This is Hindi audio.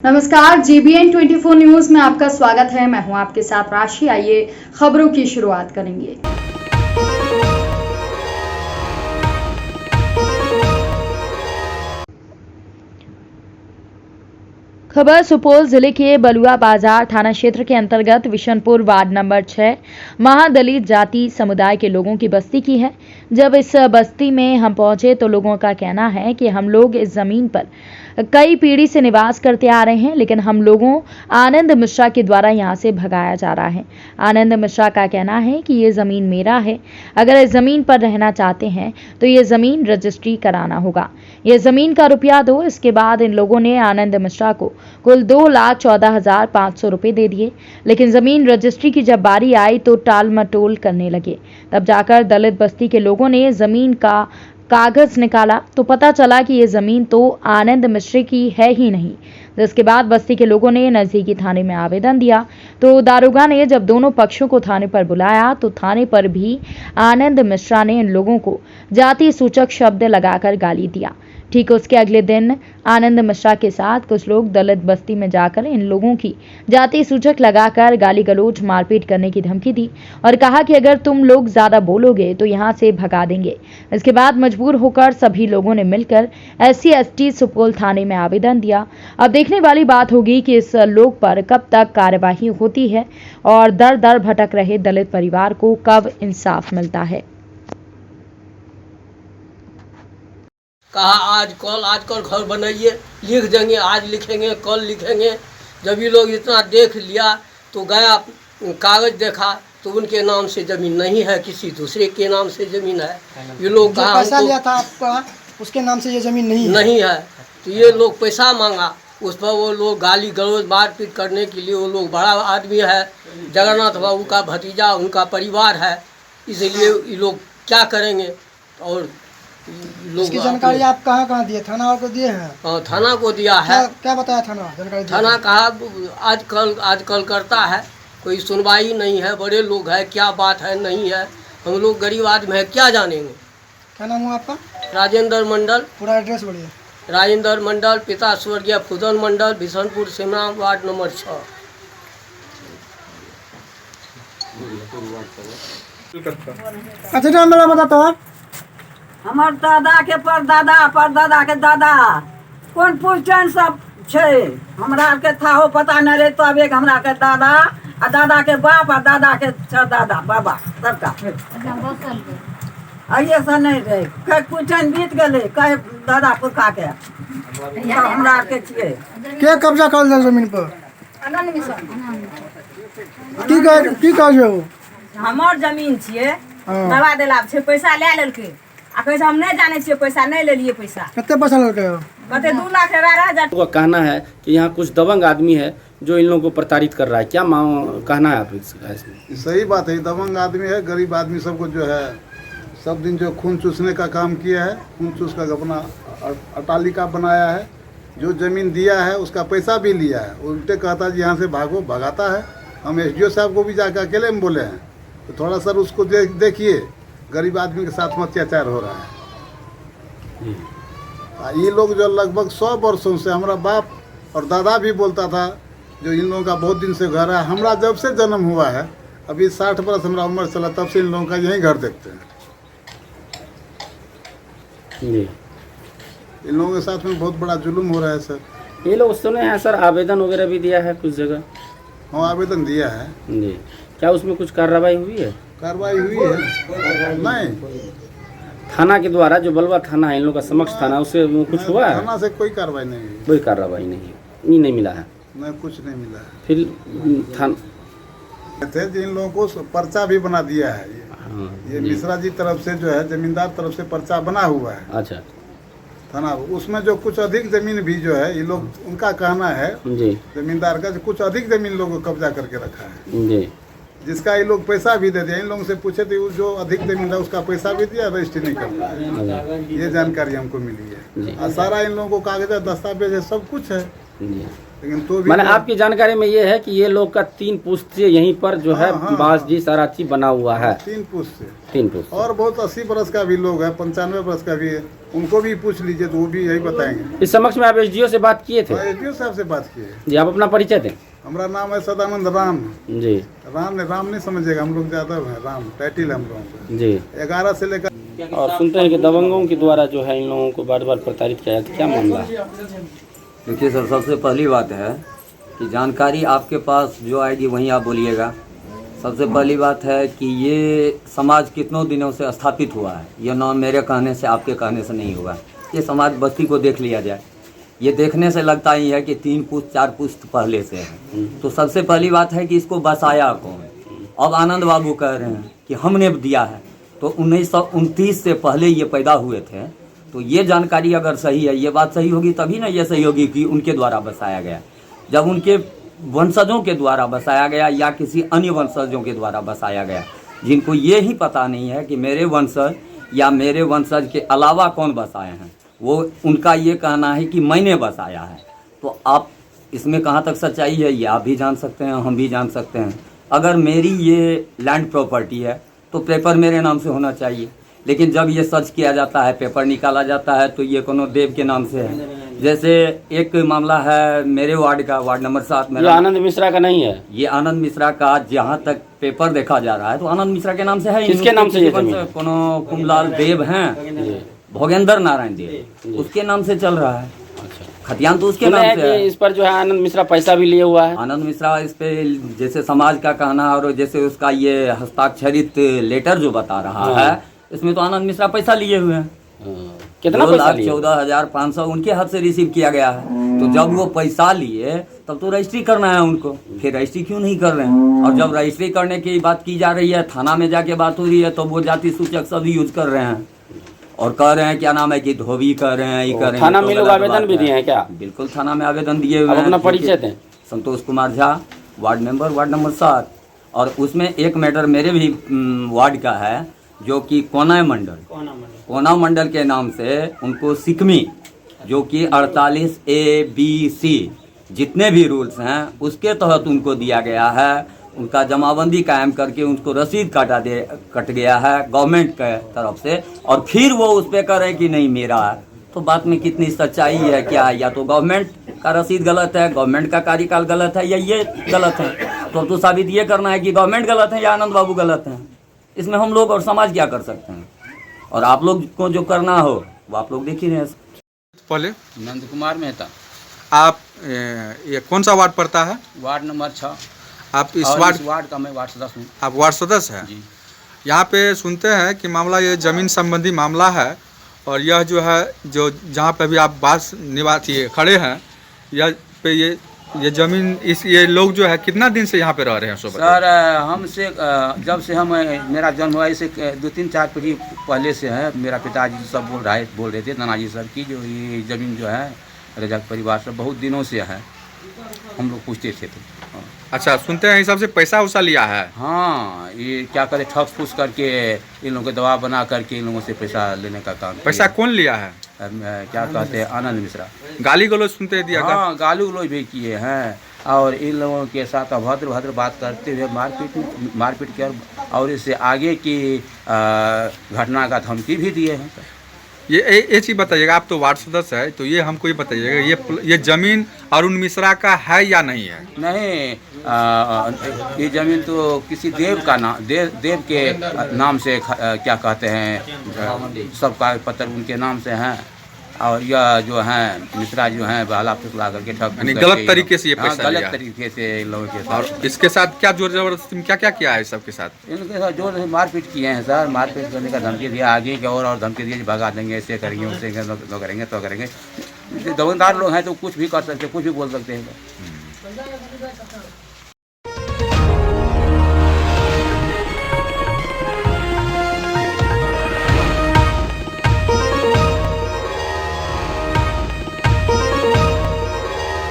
नमस्कार, GBN 24 न्यूज में आपका स्वागत है। मैं हूं आपके साथ राशि। आइए खबरों की शुरुआत करेंगे। खबर सुपौल जिले के बलुआ बाजार थाना क्षेत्र के अंतर्गत विशनपुर वार्ड नंबर 6 महादलित जाति समुदाय के लोगों की बस्ती की है। जब इस बस्ती में हम पहुंचे तो लोगों का कहना है कि हम लोग इस जमीन पर कई पीढ़ी से निवास करते आ रहे हैं, लेकिन हम लोगों आनंद मिश्रा के द्वारा यहां से भगाया जा रहा है। आनंद मिश्रा का कहना है कि ये जमीन मेरा है, अगर इस जमीन पर रहना चाहते हैं तो ये जमीन रजिस्ट्री कराना होगा। ये जमीन का रुपया दो। इसके बाद इन लोगों ने आनंद मिश्रा को कुल 2,14,500 रुपए दे दिए, लेकिन जमीन रजिस्ट्री की जब बारी आई तो टाल मटोल करने लगे। तब जाकर दलित बस्ती के लोगों ने जमीन का कागज निकाला तो पता चला कि ये जमीन तो आनंद मिश्रा की है ही नहीं। जिसके बाद बस्ती के लोगों ने नजदीकी थाने में आवेदन दिया तो दारोगा ने जब दोनों पक्षों को थाने पर बुलाया तो थाने पर भी आनंद मिश्रा ने इन लोगों को जाति सूचक शब्द लगाकर गाली दिया। ठीक उसके अगले दिन आनंद मिश्रा के साथ कुछ लोग दलित बस्ती में जाकर इन लोगों की जाति सूचक लगाकर गाली गलौज मारपीट करने की धमकी दी और कहा कि अगर तुम लोग ज्यादा बोलोगे तो यहाँ से भगा देंगे। इसके बाद मजबूर होकर सभी लोगों ने मिलकर SC/ST सुपौल थाने में आवेदन दिया। अब देखने वाली बात होगी कि इस लोग पर कब तक कार्यवाही होती है और दर दर भटक रहे दलित परिवार को कब इंसाफ मिलता है। कहा आज कल घर बनाइए, लिख देंगे, आज लिखेंगे कल लिखेंगे। जब ये लोग इतना देख लिया तो गया कागज देखा तो उनके नाम से जमीन नहीं है, किसी दूसरे के नाम से जमीन है। ये लोग कहा पैसा लिया था आपका, उसके नाम से ये जमीन नहीं है। तो ये लोग पैसा मांगा, उस पर वो लोग गाली गलौज मारपीट करने के लिए, वो लोग बड़ा आदमी है, जगन्नाथ बाबू का भतीजा उनका परिवार है, इसलिए ये लोग क्या करेंगे। और इसकी जानकारी आप कहाँ दिए? थाना को दिए हैं? हाँ, थाना को दिया है। क्या बताया थाना? जानकारी थाना कहा आजकल करता है, कोई सुनवाई नहीं है, बड़े लोग हैं, क्या बात है नहीं है, हम लोग गरीब आदमी है, क्या जानेंगे। क्या नाम हुआ आपका? राजेंद्र मंडल। पूरा एड्रेस बोलिए। राजेंद्र मंडल, पिता स्वर्गीय फुदन मंडल, बिशनपुर सिमरा वार्ड नंबर 6। अच्छा नाम मेरा बताता हूँ। हमार दादा के परदादा के दादा कौन पूछन सब छे, हमरा के था हो पता न रहे। तो अब एक हमरा के दादा आ दादा के बाप आ दादा के दादा बाबा सबका आइए से नहीं रहे। कई पूछन बीत गए, कई दादा पुरखा के हमरा के छिए। के कब्जा कर ले जमीन पर? की काज है वो? हमार जमीन छिए, दवा देला छे, पैसा ले लेलके। आ कैसे हम नहीं जाने छिए, पैसा नहीं ले लिए। पैसा कितने पैसा लेके हो? कहते 2,11,000। का कहना है कि यहाँ कुछ दबंग आदमी है जो इन लोगों को प्रताड़ित कर रहा है। क्या कहना है आप इसमें? सही बात है, दबंग आदमी है, गरीब आदमी सबको जो है सब दिन जो खून चूसने का काम किया है, खून चूस का अपना अटालिका बनाया है। जो जमीन दिया है उसका पैसा भी लिया है, उल्टे कहता है यहाँ से भागो, भगाता है। हम SDO साहब को भी जाकर अकेले में बोले हैं तो थोड़ा सर उसको देखिए, गरीब आदमी के साथ में अत्याचार हो रहा है। ये लोग जो लगभग 100 वर्षों से, हमारा बाप और दादा भी बोलता था, जो इन लोगों का बहुत दिन से घर है। हमारा जब से जन्म हुआ है, अभी 60 वर्ष हमारा उम्र चला, तब से इन लोगों का यही घर देखते हैं। जी, इन लोगों के साथ में बहुत बड़ा जुल्म हो रहा है सर। ये लोग सुने हैं सर, आवेदन वगैरह भी दिया है कुछ जगह? हाँ, आवेदन दिया है जी। क्या उसमें कुछ कार्रवाई हुई है? कार्रवाई हुई है नहीं, थाना के द्वारा, जो बलवा थाना है इन लोग का समक्ष थाना, उससे कुछ हुआ है? थाना से कोई कार्रवाई नहीं हुई। कोई कार्रवाई नहीं नहीं मिला है? नहीं, कुछ नहीं मिला है। फिर थे जिन लोगों को पर्चा भी बना दिया है। ये मिश्रा जी तरफ से जो है, जमींदार तरफ से पर्चा बना हुआ है। अच्छा। थाना उसमें जो कुछ अधिक जमीन भी जो है, ये लोग, उनका कहना है जी, जमींदार का, कुछ अधिक जमीन लोगों को कब्जा करके रखा है, जी, जिसका ये लोग पैसा भी दे दिया। इन लोगों से पूछे थे, जो अधिक जमीन है उसका पैसा भी दिया, रजिस्ट्री नहीं करता है। ये जानकारी हमको मिली है। और सारा इन लोगों को कागज दस्तावेज है, सब कुछ है। जी। लेकिन तो भी मैंने आपकी जानकारी में ये है कि ये लोग का 3 पुश्त से यहीं पर जो है बांस जी सारा चीज बना हुआ है। 3 पुश्त से 3 पुश्त। और बहुत 80 बरस का भी लोग है, 95 बरस का भी है, उनको भी पूछ लीजिए तो वो भी यही बताएंगे। इस समक्ष में आप एसडीओ से बात किए थे? एसडीओ साहब से बात किए। जी, आप अपना परिचय दें। हमारा नाम है सदानंद राम जी राम नहीं समझेगा, हम लोग यादव हैं, राम टाइटिल हम लोगों जी। का 11 से लेकर। और सुनते हैं कि दबंगों के द्वारा जो है इन लोगों को बार बार प्रताड़ित किया जाता है, क्या मामला है? देखिए सर, सबसे पहली बात है कि जानकारी आपके पास जो आएगी वहीं आप बोलिएगा। सबसे पहली बात है कि ये समाज कितनों दिनों से स्थापित हुआ है, ये ना मेरे कहने से आपके कहने से नहीं होगा। ये समाज बस्ती को देख लिया जाए, ये देखने से लगता ही है कि 3 पुश्त 4 पुश्त पहले से है। तो सबसे पहली बात है कि इसको बसाया कौन? अब आनंद बाबू कह रहे हैं कि हमने दिया है, तो 1929 से पहले ये पैदा हुए थे। तो ये जानकारी अगर सही है, ये बात सही होगी तभी ना ये सही होगी कि उनके द्वारा बसाया गया। जब उनके वंशजों के द्वारा बसाया गया या किसी अन्य वंशजों के द्वारा बसाया गया, जिनको ये ही पता नहीं है कि मेरे वंशज या मेरे वंशज के अलावा कौन बसाए हैं, वो उनका ये कहना है कि मैंने बसाया है। तो आप इसमें कहाँ तक सच्चाई है ये आप भी जान सकते हैं, हम भी जान सकते हैं। अगर मेरी ये लैंड प्रॉपर्टी है तो पेपर मेरे नाम से होना चाहिए, लेकिन जब ये सर्च किया जाता है, पेपर निकाला जाता है, तो ये कोनो देव के नाम से है। जैसे एक मामला है मेरे वार्ड का, वार्ड नंबर 7 में। ये आनंद मिश्रा का नहीं है? ये आनंद मिश्रा का जहाँ तक पेपर देखा जा रहा है तो आनंद मिश्रा के नाम से है। किसके नाम से ये जमीन? कोनो कुमलाल देव हैं, भोगेंद्र नारायण देव, उसके नाम से चल रहा है। खतियान तो उसके नाम से है। इस पर जो है आनंद मिश्रा पैसा भी लिए हुआ है। आनंद मिश्रा इस पे जैसे समाज का कहना और जैसे उसका ये हस्ताक्षरित लेटर जो बता रहा है, इसमें तो आनंद मिश्रा पैसा लिए हुए हैं। कितना पैसा लिए? 2,14,500 उनके हाथ से रिसीव किया गया है। तो जब वो पैसा लिए तब तो रजिस्ट्री करना है उनको, फिर रजिस्ट्री क्यों नहीं कर रहे हैं? और जब रजिस्ट्री करने की बात की जा रही है, थाना में जाके बात हो रही है, तो वो जाति सूचक सब यूज कर रहे हैं और कह रहे हैं क्या नाम है कि धोबी कर रहे हैं, ये कर रहे हैं। थाना में लोग आवेदन भी दिए हैं क्या? बिल्कुल, थाना में आवेदन दिए हुए हैं। अपना परिचय दें। Santosh Kumar Jha, ward member, ward number 7। और उसमें एक मैटर मेरे भी वार्ड का है, जो कि कोना मंडल के नाम से उनको सिकमी, जो कि 48ABC जितने भी रूल्स हैं उसके तहत उनको दिया गया है। उनका जमाबंदी कायम करके उनको रसीद कट गया है गवर्नमेंट के तरफ से, और फिर वो उस पर कह रहे हैं कि नहीं मेरा है। तो बात में कितनी सच्चाई है? क्या या तो गवर्नमेंट का रसीद गलत है, गवर्नमेंट का कार्यकाल गलत है, या ये गलत है? तो साबित ये करना है कि गवर्नमेंट गलत है या आनंद बाबू गलत हैं। इसमें हम लोग और समाज क्या कर सकते हैं? और आप लोग को जो करना हो वो आप लोग देख ही रहे हैं। पहले नंद कुमार मेहता। आप ये कौन सा वार्ड पड़ता है? Ward number 6। आप इस और वार्ड इस वार्ड का मैं वार्ड सदस्य हूँ। आप वार्ड सदस्य हैं? जी। यहाँ पे सुनते हैं कि मामला ये ज़मीन संबंधी मामला है, और यह जो है जो जहाँ पे भी आप बास निवासी खड़े हैं, यह पे ये ज़मीन ये लोग जो है कितना दिन से यहाँ पे रह रहे हैं? सर हमसे जब से मेरा जन्म हुआ इसे 2-3-4 पीढ़ी पहले से है। मेरा पिताजी सब बोल रहे थे नानाजी सर की, जो ये ज़मीन जो है रजक परिवार से बहुत दिनों से है, हम लोग पूछते थे। अच्छा, सुनते हैं हिसाब से पैसा उसा लिया है? हाँ, ये क्या करे, ठग फूस करके इन लोगों को दबाव बना करके इन लोगों से पैसा लेने का काम। पैसा कौन लिया है? क्या कहते हैं, आनंद मिश्रा। गाली गलौज सुनते दिया? हाँ, गाली गलौज भी किए हैं, और इन लोगों के साथ अभद्र बात करते हुए मारपीट किया, और इससे आगे की घटना का धमकी भी दिए हैं। ये चीज़ बताइएगा, आप तो वार्ड सदस्य है, तो ये हमको ये बताइएगा, ये ज़मीन अरुण मिश्रा का है या नहीं है? नहीं, ये ज़मीन तो किसी देव का नाम देव के नाम से क्या कहते हैं, सब कागज पत्र उनके नाम से हैं। और यह जो हैं मिश्रा जो हैं बहला फुसला करके ठग गलत तरीके से ये पैसा गलत लिया। तरीके से इन लोगों के साथ। और इसके साथ क्या जोर जबरदस्ती क्या किया है सबके साथ? इनके साथ जोर से मारपीट किए हैं सर, मारपीट करने का धमकी दिया, आगे की और धमकी दिए भगा देंगे, ऐसे करेंगे, उससे करेंगे तो करेंगे। दबंगदार लोग हैं तो कुछ भी कर सकते, कुछ भी बोल सकते हैं।